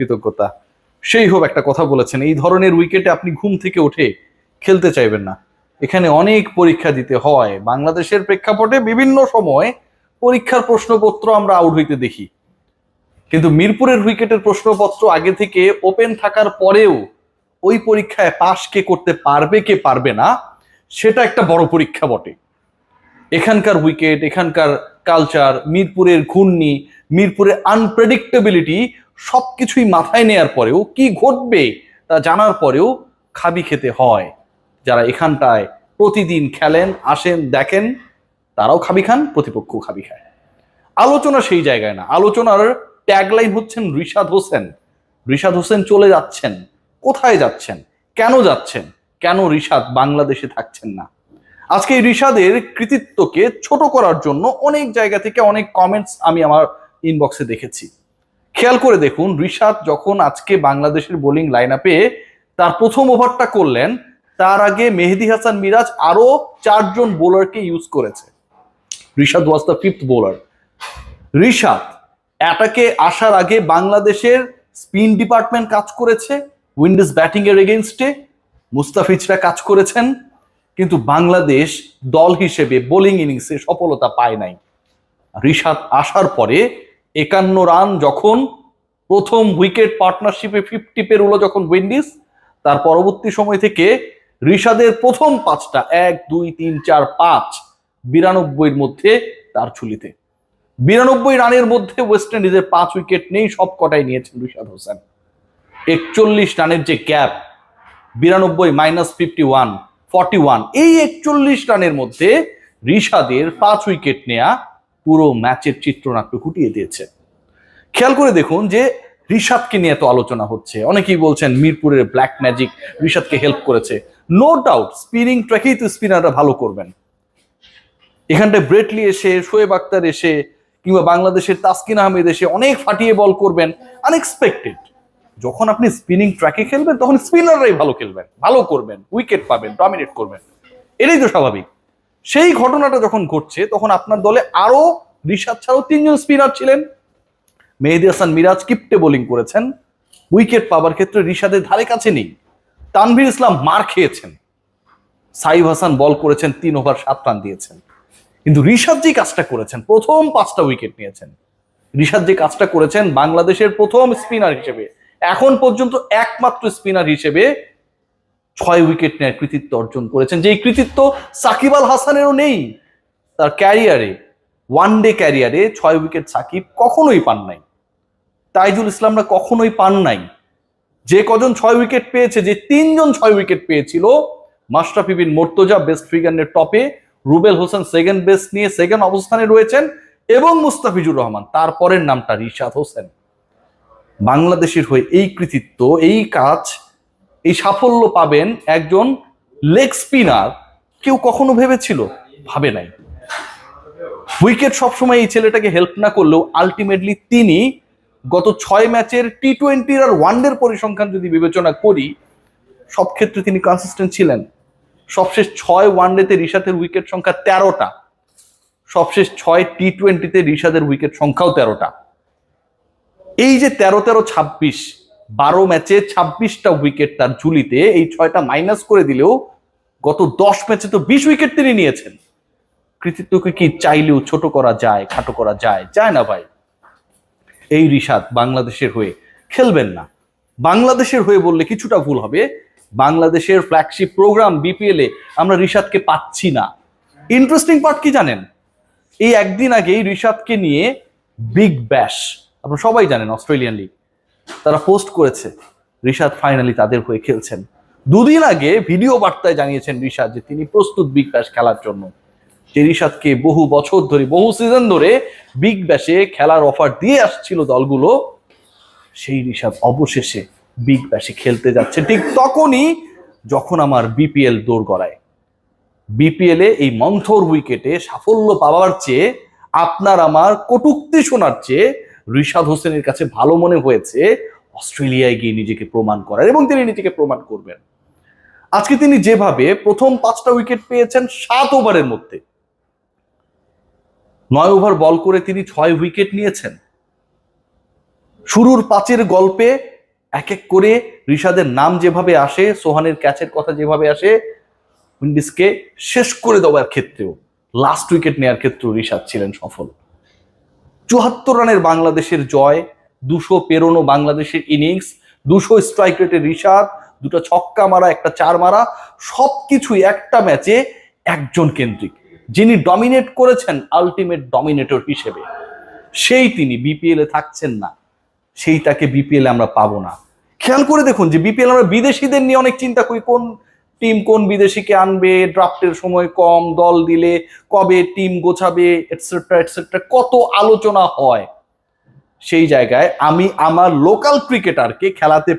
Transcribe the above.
কৃতজ্ঞতা। সেই হোক, একটা কথা বলেছেন, এই ধরনের উইকেটে আপনি ঘুম থেকে উঠে খেলতে চাইবেন না। এখানে অনেক পরীক্ষা দিতে হয়। বাংলাদেশের প্রেক্ষাপটে বিভিন্ন সময় পরীক্ষার প্রশ্নপত্র আমরা আউট হইতে দেখি, কিন্তু মিরপুরের উইকেটের প্রশ্নপত্র আগে থেকে ওপেন থাকার পরেও ওই পরীক্ষায় পাশ কে করতে পারবে কে পারবে না, সেটা একটা বড় পরীক্ষা বটে। এখানকার উইকেট, এখানকার কালচার, মিরপুরের ঘূর্ণি, মিরপুরের আনপ্রেডিক্টেবিলিটি সবকিছুই মাথায় নেয়ার পরেও, কি ঘটবে তা জানার পরেও খাবি খেতে হয়। যারা এখানটায় প্রতিদিন খেলেন, আসেন, দেখেন, তারাও খাবি খান, প্রতিপক্ষ খাবি খায়। আলোচনা সেই জায়গায় না। আলোচনার ট্যাগলাইন হচ্ছেন রিশাদ হোসেন। রিশাদ হোসেন চলে যাচ্ছেন, কোথায় যাচ্ছেন, কেন যাচ্ছেন, কেন রিশাদ বাংলাদেশে থাকছেন না। আজকে এই রিশাদের কৃতিত্বকে ছোট করার জন্য অনেক জায়গা থেকে অনেক কমেন্টস আমি আমার ইনবক্সে দেখেছি। খেয়াল করে দেখুন, রিশাদ যখন আজকে বাংলাদেশের বোলিং লাইন আপে তার প্রথম ওভারটা করলেন, তার আগে মেহেদী হাসান মিরাজ আরো 4 জন বোলারকে ইউজ করেছে। Rishad was the 5th bowler. Rishad অ্যাটাকে আসার আগে বাংলাদেশের স্পিন ডিপার্টমেন্ট কাজ করেছে, উইন্ডিজ ব্যাটিং এর এগেইনস্টে মুস্তাফিজরা কাজ করেছেন, কিন্তু বাংলাদেশ দল হিসেবে বোলিং ইনিংসে সফলতা পায় নাই। রিশাদ আসার পরে 51 রান যখন প্রথম উইকেট পার্টনারশিপে 50 পেরোলো যখন উইন্ডিজ, তার পরবর্তী সময় থেকে রিশাদের প্রথম 5টা 1 2 3 4 5 92-এর মধ্যে তার ঝুলিতে। 92 রানের মধ্যে ওয়েস্ট ইন্ডিজের 5 উইকেট নেই, সব কটাই নিয়েছেন রিশাদ হোসেন। 41 রানের যে গ্যাপ, 92 - 51 41, এই 41 রানের মধ্যে রিশাদের 5 উইকেট নেয়া পুরো ম্যাচের চিত্রনাট্য ঘুটিয়ে দিয়েছে। খেয়াল করে দেখুন যে রিশাদকে নিয়ে এত আলোচনা হচ্ছে, অনেকেই বলছেন মিরপুরের ব্ল্যাক ম্যাজিক রিশাদকে হেল্প করেছে। নো ডাউট, স্পিনিং ট্র্যাকেই তো স্পিনাররা ভালো করবেন। এখানটায় ব্রেটলি এসে, শোয়েব আক্তার এসে, কিংবা বাংলাদেশের তাসকিন আহমেদ এসে অনেক ফাটিয়ে বল করবেন, আনএক্সপেক্টেড। যখন আপনি স্পিনিং ট্র্যাকে খেলবেন তখন স্পিনাররাই ভালো খেলবেন, ভালো করবেন, উইকেট পাবেন, ডমিনেট করবেন, এটাই তো স্বাভাবিক। সেই ঘটনাটা যখন ঘটছে তখন আপনার দলে আরো রিশাদ ছাড়াও 3 জন স্পিনার ছিলেন। মেহেদী হাসান মিরাজ কিপটে বোলিং করেছেন, উইকেট পাবার ক্ষেত্রে রিশাদের ধারে কাছে নেই। তানভীর ইসলাম মার খেয়েছেন, সাইফ হাসান বল করেছেন, 3 ওভার 7 রান দিয়েছেন। কিন্তু রিশাদ যে কাজটা করেছেন, প্রথম 5টা উইকেট নিয়েছেন। রিশাদ যে কাজটা করেছেন, বাংলাদেশের প্রথম স্পিনার হিসেবে, এখন পর্যন্ত একমাত্র স্পিনার হিসেবে 6 উইকেট নেওয়ার কৃতিত্ব অর্জন করেছেন, যে কৃতিত্ব সাকিব আল হাসানেরও নেই। তার ক্যারিয়ারে, ওয়ানডে ক্যারিয়ারে 6 উইকেট সাকিব কখনোই পান নাই, তাইজুল ইসলামরা কখনোই পান নাই। যে কজন 6 উইকেট পেয়েছে, যে 3 জন 6 উইকেট পেয়েছিল, মাশরাফি বিন মুর্তজা বেস্ট ফিগারের টপে, রুবেল হোসেন সেকেন্ড বেস্ট নিয়ে সেকেন্ড অবস্থানে রয়েছেন, এবং মুস্তাফিজুর রহমান, তারপরের নামটা রিশাদ হোসেন। বাংলাদেশের হয়ে এই কৃতিত্ব, এই কাজ, এই সাফল্য পাবেন একজন লেগ স্পিনার, কেউ কখনো ভেবেছিল? ভাবে নাই। উইকেট সবসময় এই ছেলেটাকে হেল্প না করলেও আলটিমেটলি তিনি গত 6 ম্যাচের টি-20 আর ওয়ানডের পরিসংখ্যান যদি বিবেচনা করি, সব ক্ষেত্রে তিনি কনসিস্টেন্ট ছিলেন। সবশেষ 6 ওয়ানডেতে রিশাদের উইকেট সংখ্যা 13টা, সবশেষ 6 টি-20-তে রিশাদের উইকেট সংখ্যাও 13টা। এই যে 13-13-26, 12 ম্যাচে 26টা উইকেট তার ঝুলিতে, এই 6টা মাইনাস করে দিলেও গত 10 ম্যাচে তো 20 উইকেট তিনি নিয়েছেন। কৃতিত্বকে কি চাইলেও ছোট করা যায়, খাটো করা যায়? যায় না ভাই। এই রিশাদ বাংলাদেশের হয়ে খেলবেন না। বাংলাদেশের হয়ে বললে কিছুটা ভুল হবে, বাংলাদেশের ফ্ল্যাগশিপ প্রোগ্রাম বিপিএল এ আমরা রিশাদকে পাচ্ছি না। ইন্টারেস্টিং পার্ট কি জানেন? এই একদিন আগেই রিশাদকে নিয়ে বিগ ব্যাশ, আপনারা সবাই জানেন, অস্ট্রেলিয়ান লিগ, তারা পোস্ট করেছে রিশাদ ফাইনালি তাদের হয়ে খেলছেন। 2 দিন আগে ভিডিও বার্তায় জানিয়েছেন রিশাদ যে তিনি প্রস্তুত বিগ ব্যাশ খেলার জন্য। যে রিশাদকে বহু বছর ধরে, বহু সিজন ধরে বিগ ব্যাশে খেলার অফার দিয়ে আসছিল দলগুলো, সেই রিশাদ অবশেষে বিগ ব্যাশে খেলতে যাচ্ছে ঠিক তখনই যখন আমার বিপিএল দৌড় গড়ায়। বিপিএল এ এই মন্থর উইকেটে সাফল্য পাওয়ার চেয়ে, আপনার আমার কটূক্তি শোনার চেয়ে, রিশাদ হোসেনের কাছে ভালো মনে হয়েছে অস্ট্রেলিয়ায় গিয়ে নিজেকে প্রমাণ করার, এবং তিনি নিজেকে প্রমাণ করবেন। আজকে তিনি যেভাবে প্রথম 5টা উইকেট পেয়েছেন 7 ওভারের মধ্যে, 9 ওভার বল করে তিনি 6 উইকেট নিয়েছেন। শুরুর 5-এর গল্পে এক এক করে রিশাদের নাম যেভাবে আসে, সোহানের ক্যাচের কথা যেভাবে আসে, উইন্ডিজকে শেষ করে দেওয়ার ক্ষেত্রেও, লাস্ট উইকেট নেওয়ার ক্ষেত্রেও রিশাদ ছিলেন সফল। 74 রানের বাংলাদেশের জয়, 200 পেরোনো বাংলাদেশের ইনিংস, 200 স্ট্রাইক রেটের রিশাদ, 2টা ছক্কা মারা, একটা 4 মারা, সবকিছুই একটা ম্যাচে একজন কেন্দ্রিক। যিনি ডমিনেট করেছেন আলটিমেট ডমিনেটর হিসেবে, সেই তিনি বিপিএল এ থাকছেন না, সেই তাকে বিপিএল আমরা পাবো না। খেয়াল করে দেখুন যে বিপিএল আমরা বিদেশিদের নিয়ে অনেক চিন্তা করি, কোন টিম কোন বিদেশিকে আনবে, ড্রাফটের সময় কম, দল দিলে কবে টিম গোছাবে, এটসেট্রা এটসেট্রা, কত আলোচনা হয়। সেই জায়গায় আমি আমার লোকাল ক্রিকেটারকে খেলাতে